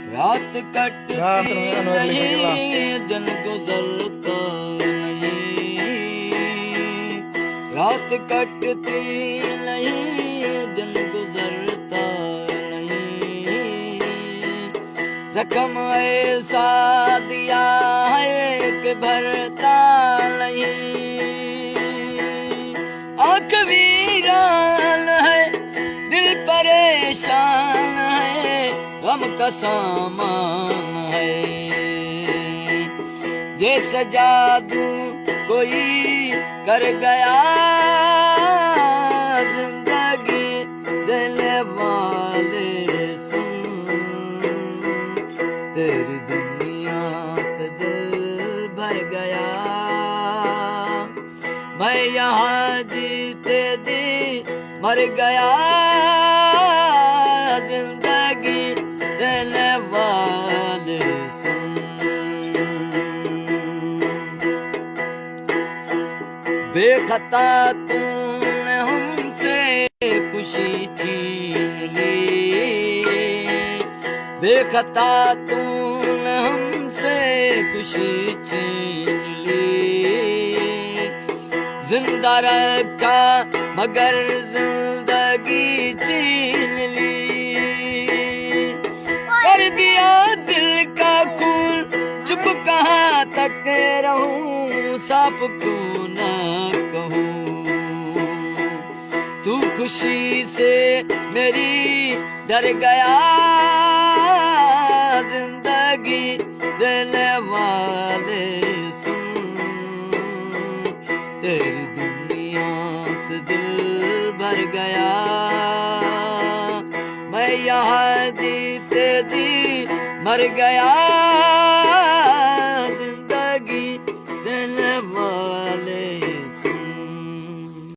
रात कटती नहीं दिन गुजरता नहीं, रात कटती नहीं दिन गुजरता नहीं। जख्म ऐसा दिया है कि भरता नहीं। आँख वीरान है दिल परेशान है, गम का सामान है। जैसे जादू कोई कर गया जिंदगी देने वाले सुन, तेरी दुनिया से दिल भर गया। मैं यहाँ जीते जी मर गया, जिंदगी देने वाले सुन। बेखता तूने हमसे खुशी छीन ली, बेखता तूने हमसे खुशी छीन ली। जिंदा रखा मगर जिंदगी छीन ली। कर दिया दिल का खून, चुप कहाँ तक रहूं, साफ क्यों न कहूं। तू खुशी से मेरी डर गया, जिंदगी देने वाले सुन, तेरी दुनिया से दिल भर गया। मैं यहाँ जीते जी मर गया।